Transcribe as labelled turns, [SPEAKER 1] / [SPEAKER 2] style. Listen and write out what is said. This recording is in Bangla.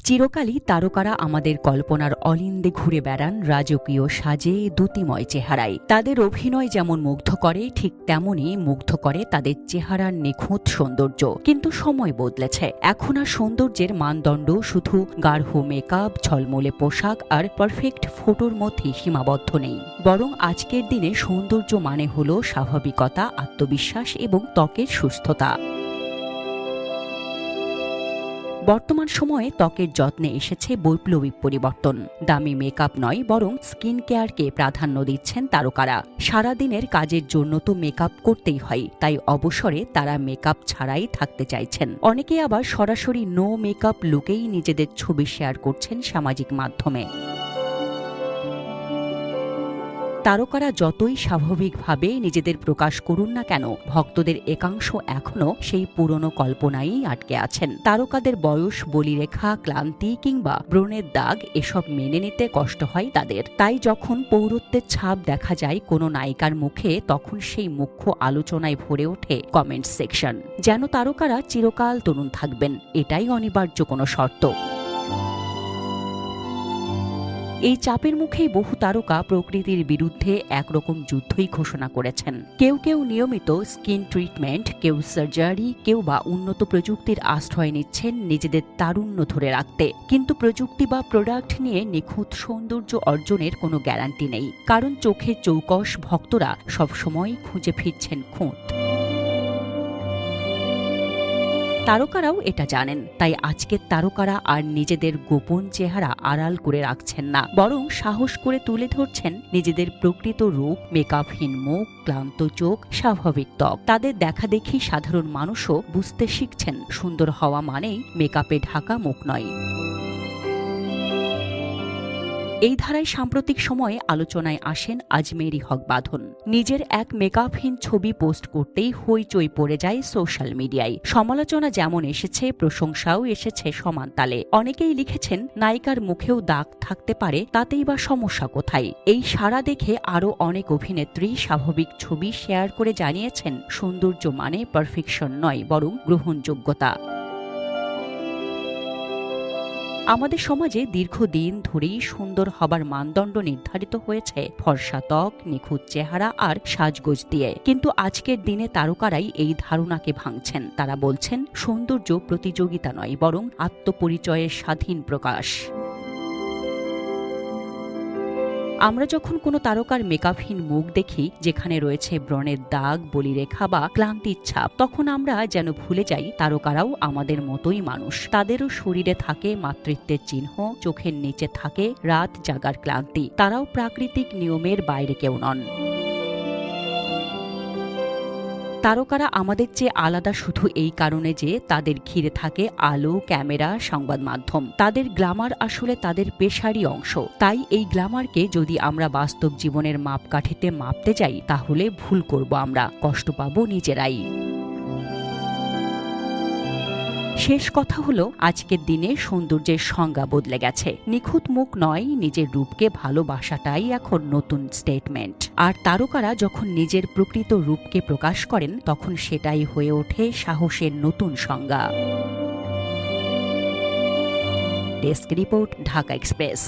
[SPEAKER 1] চিরকালই তারকারা আমাদের কল্পনার অলিন্দে ঘুরে বেড়ান রাজকীয় সাজে দ্যুতিময় চেহারায়। তাদের অভিনয় যেমন মুগ্ধ করে, ঠিক তেমনই মুগ্ধ করে তাদের চেহারার নিখুঁত সৌন্দর্য। কিন্তু সময় বদলেছে। এখন আর সৌন্দর্যের মানদণ্ড শুধু গাঢ় মেকআপ, ঝলমলে পোশাক আর পারফেক্ট ফটোর মধ্যেই সীমাবদ্ধ নেই, বরং আজকের দিনে সৌন্দর্য মানে হলো স্বাভাবিকতা, আত্মবিশ্বাস এবং ত্বকের সুস্থতা। বর্তমান সময়ে ত্বকের যত্নে এসেছে বৈপ্লবিক পরিবর্তন। দামি মেকআপ নয়, বরং স্কিন কেয়ারকে প্রাধান্য দিচ্ছেন তারকারা। সারাদিনের কাজের জন্য তো মেকআপ করতেই হয়, তাই অবসরে তারা মেকআপ ছাড়াই থাকতে চাইছেন। অনেকে আবার সরাসরি নো মেকআপ লুকেই নিজেদের ছবি শেয়ার করছেন সামাজিক মাধ্যমে। তারকারা যতই স্বাভাবিকভাবে নিজেদের প্রকাশ করুন না কেন, ভক্তদের একাংশ এখনও সেই পুরনো কল্পনায়ই আটকে আছেন। তারকাদের বয়স, বলিরেখা, ক্লান্তি কিংবা ব্রণের দাগ এসব মেনে নিতে কষ্ট হয় তাদের। তাই যখন পৌরত্বের ছাপ দেখা যায় কোনো নায়িকার মুখে, তখন সেই মুখ্য আলোচনায় ভরে ওঠে কমেন্ট সেকশন। যেন তারকারা চিরকাল তরুণ থাকবেন, এটাই অনিবার্য কোনো শর্ত। এই চাপের মুখেই বহু তারকা প্রকৃতির বিরুদ্ধে একরকম যুদ্ধই ঘোষণা করেছেন। কেউ কেউ নিয়মিত স্কিন ট্রিটমেন্ট, কেউ সার্জারি, কেউ বা উন্নত প্রযুক্তির আশ্রয় নিচ্ছেন নিজেদের তারুণ্য ধরে রাখতে। কিন্তু প্রযুক্তি বা প্রোডাক্ট নিয়ে নিখুঁত সৌন্দর্য অর্জনের কোনো গ্যারান্টি নেই, কারণ চোখের চৌকস ভক্তরা সবসময় খুঁজে ফিরছেন খুঁত। তারকারাও এটা জানেন, তাই আজকের তারকারা আর নিজেদের গোপন চেহারা আড়াল করে রাখছেন না, বরং সাহস করে তুলে ধরছেন নিজেদের প্রকৃত রূপ। মেকআপহীন মুখ, ক্লান্ত চোখ, স্বাভাবিক ত্বক। তাদের দেখাদেখি সাধারণ মানুষও বুঝতে শিখছেন সুন্দর হওয়া মানেই মেকআপে ঢাকা মুখ নয়। এই ধারায় সাম্প্রতিক সময়ে আলোচনায় আসেন আজমেরি হক বাঁধন। নিজের এক মেকআপহীন ছবি পোস্ট করতেই হইচই পড়ে যায় সোশ্যাল মিডিয়ায়। সমালোচনা যেমন এসেছে, প্রশংসাও এসেছে সমান তালে। অনেকেই লিখেছেন, নায়িকার মুখেও দাগ থাকতে পারে, তাতেই বা সমস্যা কোথায়? এই সাড়া দেখে আরও অনেক অভিনেত্রী স্বাভাবিক ছবি শেয়ার করে জানিয়েছেন, সৌন্দর্য মানে পারফেকশন নয়, বরং গ্রহণযোগ্যতা। আমাদের সমাজে দীর্ঘদিন ধরেই সুন্দর হবার মানদণ্ড নির্ধারিত হয়েছে ফর্সা ত্বক, নিখুঁত চেহারা আর সাজগোজ দিয়ে। কিন্তু আজকের দিনে তারকারাই এই ধারণাকে ভাঙছেন। তারা বলছেন, সৌন্দর্য প্রতিযোগিতা নয়, বরং আত্মপরিচয়ের স্বাধীন প্রকাশ। আমরা যখন কোনো তারকার মেকআপহীন মুখ দেখি, যেখানে রয়েছে ব্রণের দাগ, বলিরেখা বা ক্লান্তির ছাপ, তখন আমরা যেন ভুলে যাই তারকারাও আমাদের মতোই মানুষ। তাদেরও শরীরে থাকে মাতৃত্বের চিহ্ন, চোখের নিচে থাকে রাত জাগার ক্লান্তি। তারাও প্রাকৃতিক নিয়মের বাইরে কেউ নন। তারকারা আমাদের চেয়ে আলাদা শুধু এই কারণে যে তাদের ঘিরে থাকে আলো, ক্যামেরা, সংবাদ মাধ্যম। তাদের গ্ল্যামার আসলে তাদের পেশারই অংশ। তাই এই গ্ল্যামারকে যদি আমরা বাস্তব জীবনের মাপকাঠিতে মাপতে যাই, তাহলে ভুল করব, আমরা কষ্ট পাবো নিজেরাই। শেষ কথা হলো, আজকের দিনে সৌন্দর্যের সংজ্ঞা বদলে গেছে। নিখুঁত মুখ নয়, নিজের রূপকে ভালোবাসাটাই এখন নতুন স্টেটমেন্ট। আর তারকারা যখন নিজের প্রকৃত রূপকে প্রকাশ করেন, তখন সেটাই হয়ে ওঠে সাহসের নতুন সংজ্ঞা। Desk report, Dhaka express.